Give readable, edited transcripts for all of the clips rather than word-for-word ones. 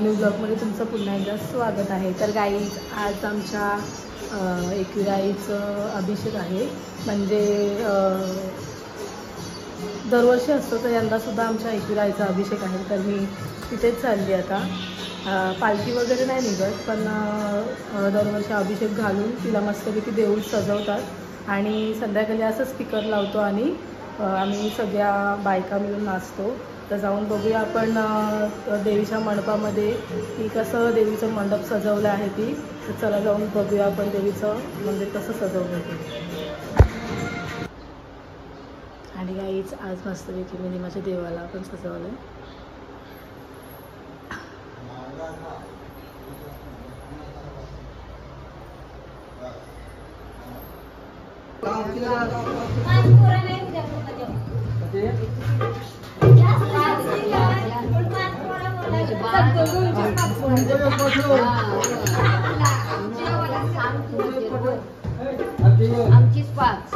New ब्लॉगमध्ये तुमचं पुन्हा एकदा स्वागत आहे। तर गाईज आज आमच्या एकविराईचं अभिषेक आहे। म्हणजे दरवर्षी असतो तर यंदासुद्धा आमच्या एकविराईचा अभिषेक आहे। तर मी तिथेच चालली आता। पालखी वगैरे नाही निघत, पण दरवर्षी अभिषेक घालून तिला मस्तपैकी देऊळ सजवतात आणि संध्याकाळी असं स्पीकर लावतो आणि आम्ही सगळ्या बायका मिळून नाचतो। तर जाऊन बघूया आपण देवीच्या मंडपामध्ये की कसं देवीचं मंडप सजवलं आहे ती। तर चला जाऊन बघूया आपण देवीचं मंदिर कसं सजवलं ते। आणि गाईच आज मस्तपैकी मी माझ्या देवाला पण सजवलं आहे। आमचीच पाच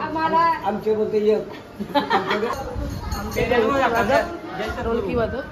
आम्हाला आमचे बोलते एक आमचे ढोलकी वाजत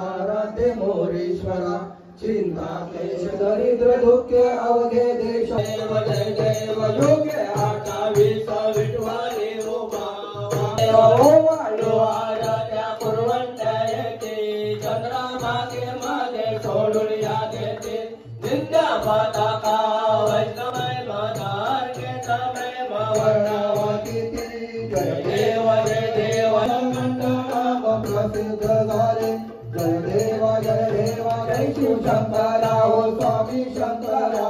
आराध्य मोरेश्वरा चिंता क्लेश दरिद्र दुःख अवघे देश देव जय देव योग्य आठावी विठवाले वालो आराध्या पूर्वंतयते चंद्रा मागे मागे सोडून या देते निंदा माता का वैष्णवय माधार के समय वर्णावती जय देव प्रसिद्ध झाले जय देवा जय शिव शंकरा हो स्वामी शंकरा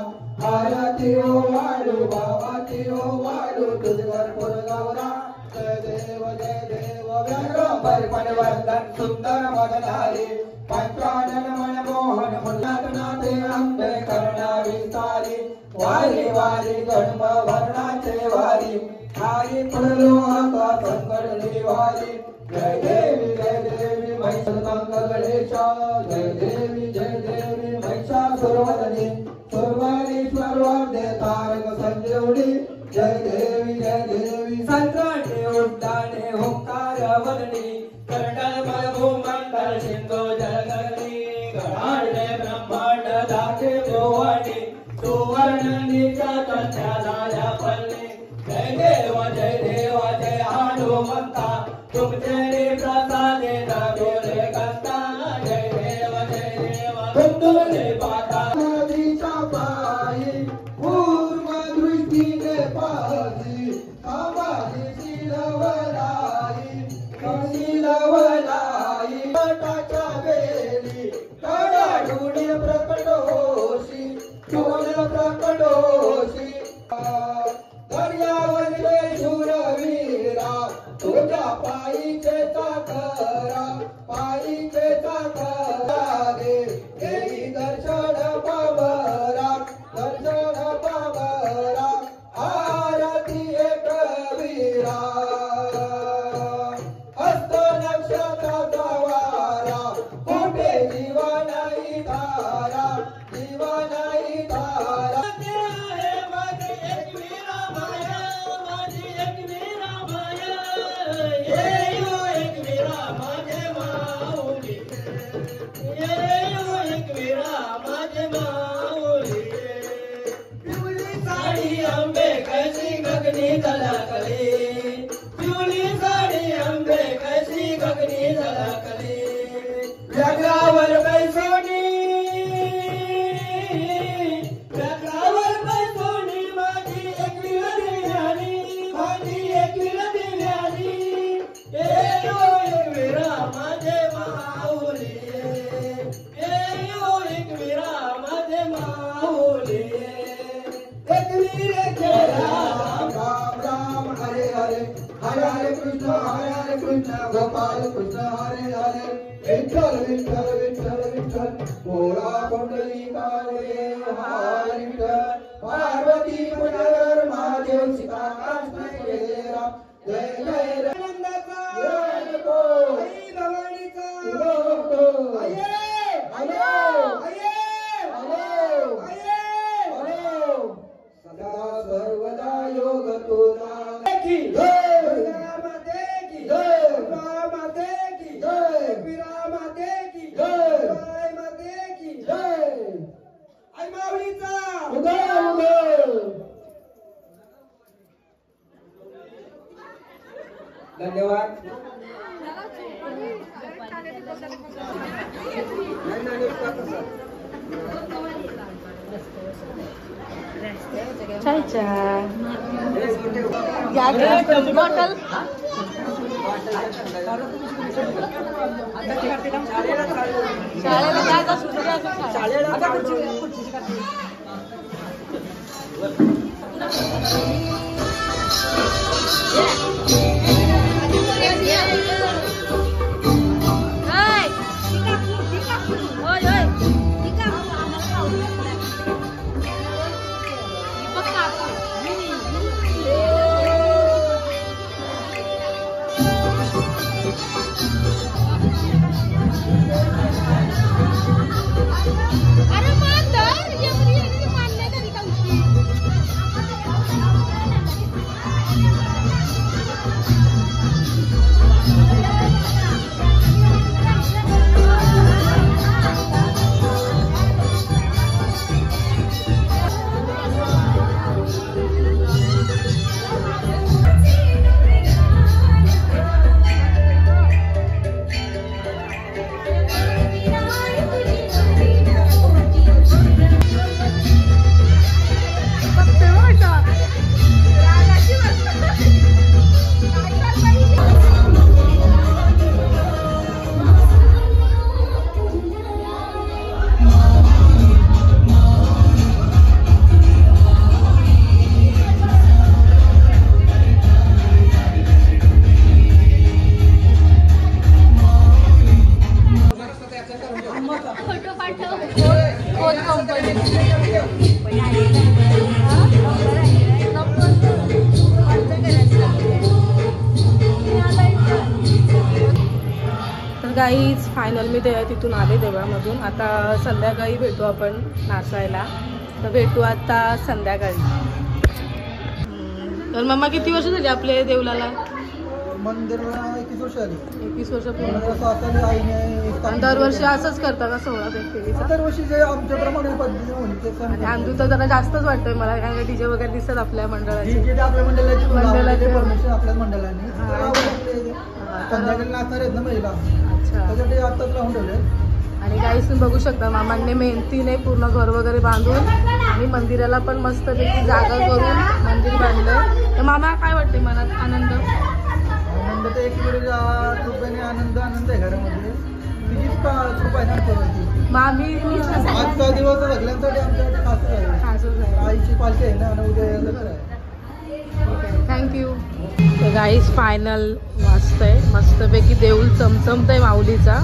आरती हो वाळू भावाती हो वाळू तुझवर पुरगवरा जय देव व्याघ्र वंदन सुंदर मगधारी पंचानन मनमोहन मुलानाथे अंबे करुणा विस्तारी वारी वारी जन्म वर्णाचे वारी हरी पुरलो आता संकट निवारी जय देवी मंगलेशा जय देवी महिषासुरवदनी सुरवारीश्वर वंदे तारक संजीवनी जय देवी संकटे उड्डाणे हुंकार वदनी कर्णल मलभूमंडल सिंधु जलगनी गणाढ्य ब्रह्मांड दाखे भुवनी सुवर्णनीचा तथ्याला पल्ली जय देव जय हनुमंता तुमचे प्रसादे दागोले करता जय देव तुमचे पाता नदीच्या पायी पूर्व दृष्टीने पाहती कामाची शिलवलाई पटाच्या वेली कडाडून प्रकट होशी दर्यावरचे शूरवीरा तुझ्या पायीचे चाकरा दे देवी दर्शन पावरा आरती एक वीरा हस्त नक्षत्राचा वारा कोठे जीवनाई धारा व्याघ्रावर बैसोनी माझी एकवीर दिव्यानी एकवीरा माझे माऊली माझे माऊली एकवीर राम हरे हरे कृष्ण गोपाल कृष्ण हरे हरे विठ्ठल मोरा कुंडली काळे हरे विठ्ठल पार्वती पटेवर महादेव सीता कृष्ण जय राम जय जय राम नंदाचा जय नको आई भवानीचा नको आये आलो आये आलो आये आलो सदा सर्वदा योग तुझा की जय माते की जय माते की जय विरा माते की जय माते की जय आई माऊलीचा उदय उदय धन्यवाद चाय चाय बॉटल शाळेला जायचं सुट्टी असेल गाईज फायनल मी तिथून आले देवळामधून. आता संध्याकाळी भेटू आपण नाचायला. तर भेटू आता संध्याकाळी. तर मम्मा किती वर्ष झाली आपले देवळाला? मंदिरला 21 वर्ष आली. 21 वर्ष पूर्ण. आईने दरवर्षी असंच करता का सोहळा देवीचा? दरवर्षी जे आमच्याप्रमाणे पद्धती होती. आणि आंदू तर जरा जास्तच वाटतंय मला, कारण का डीजे वगैरे दिसतात आपल्या मंडळाची. आपल्या मंडळाची मंडळाची आपल्या मंडळाने संध्याकाळी नाचणार आहेत ना महिला. अच्छा. त्याच्यासाठी आत्ताच राहून ठेवले. आणि गाईस तुम्ही बघू शकता मामांनी मेहनतीने पूर्ण घर वगैरे बांधून आणि मंदिराला पण मस्त पैकी जागा करून मंदिर बांधलं. तर मामा काय वाटते मनात? आनंद आनंद तर एक कृपेने आनंद आहे घरामध्ये. तिचीच कृपा आहे ना. मामी आजचा दिवस सगळ्यांसाठी आमच्यासाठी खासच आहे. आईची पालखी आहे ना आणि उद्या यायचं आहे. थँक्यू. तर गाईस फायनल वाजतंय मस्तपैकी. देऊळ चमचमतंय माऊलीचा.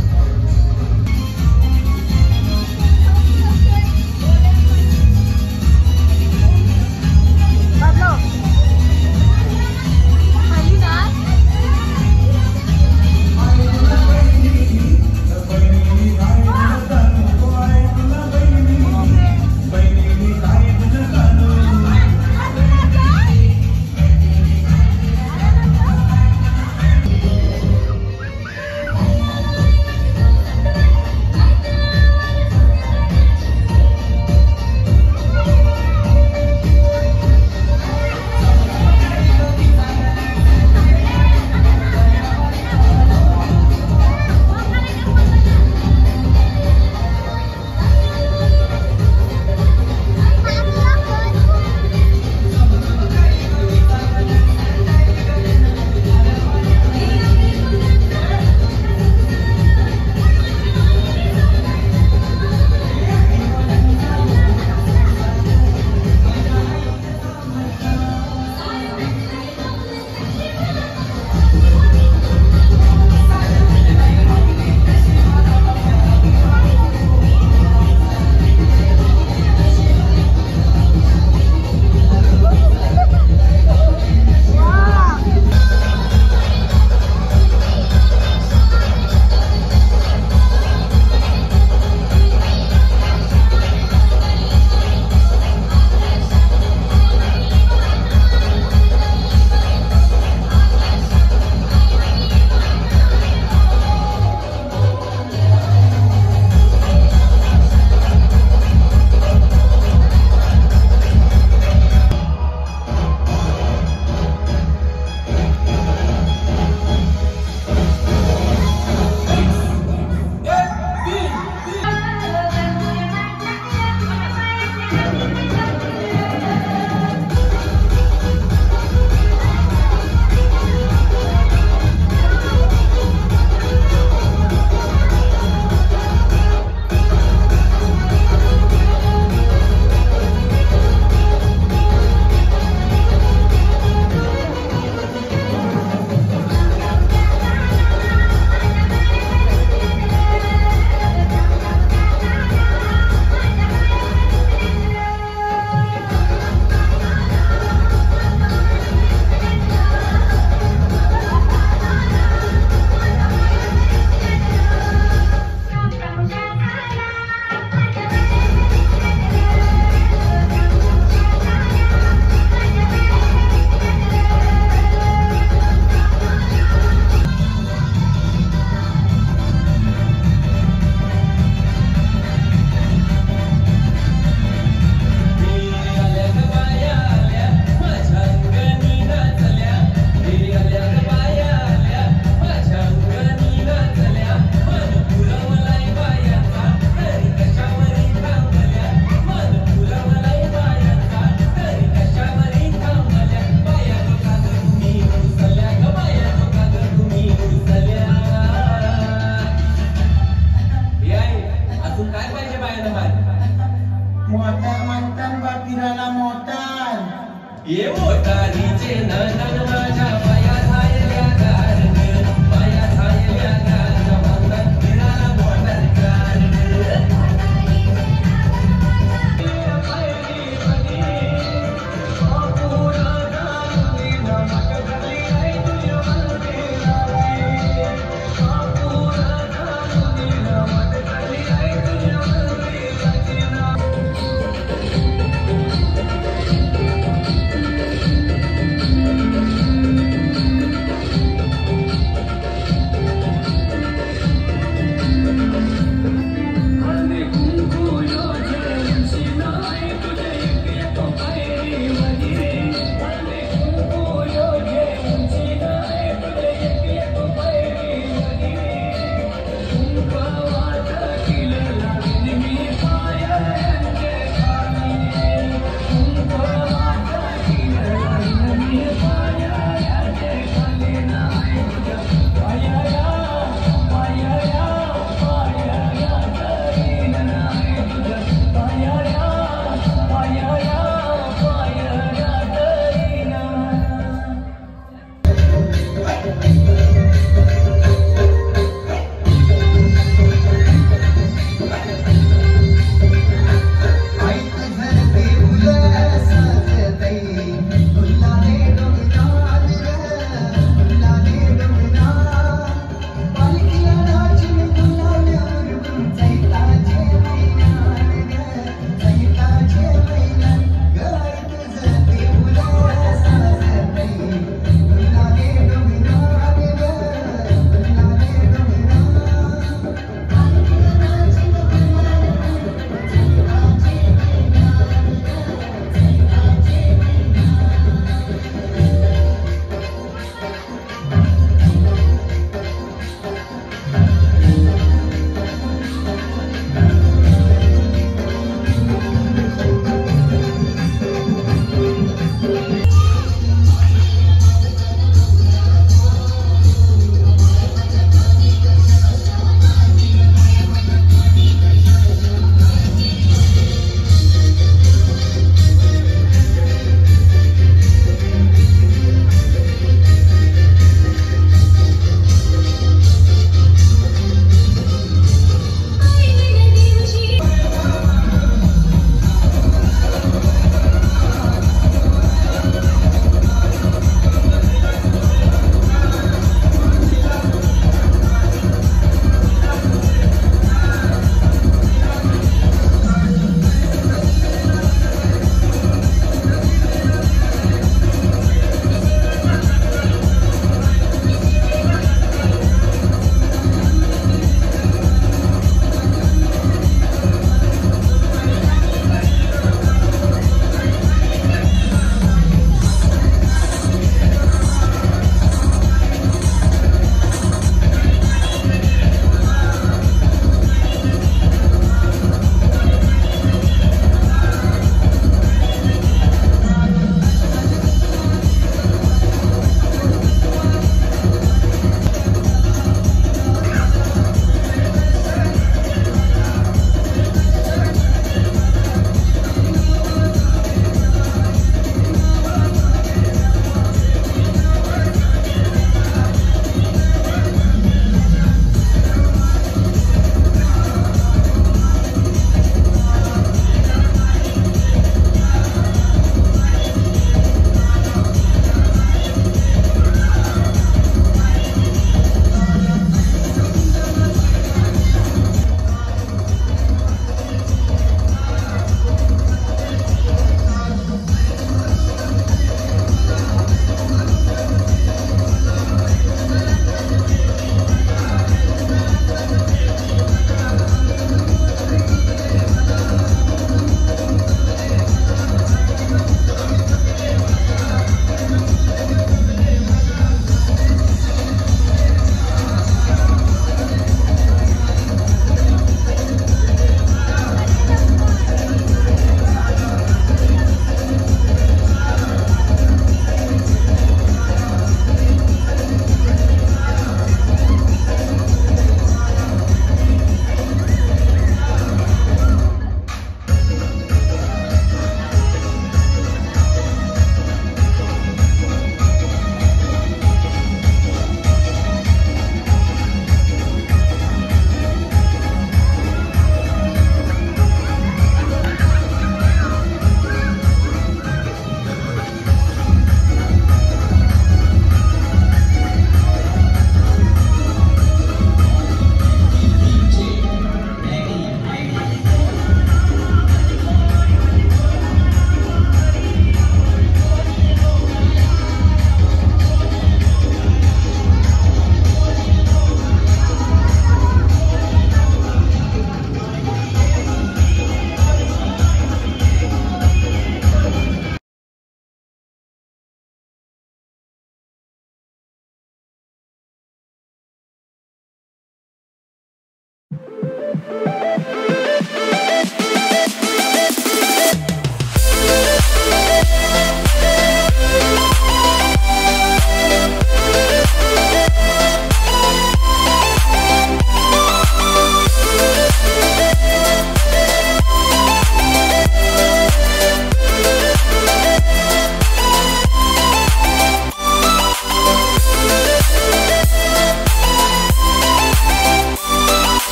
Thank you.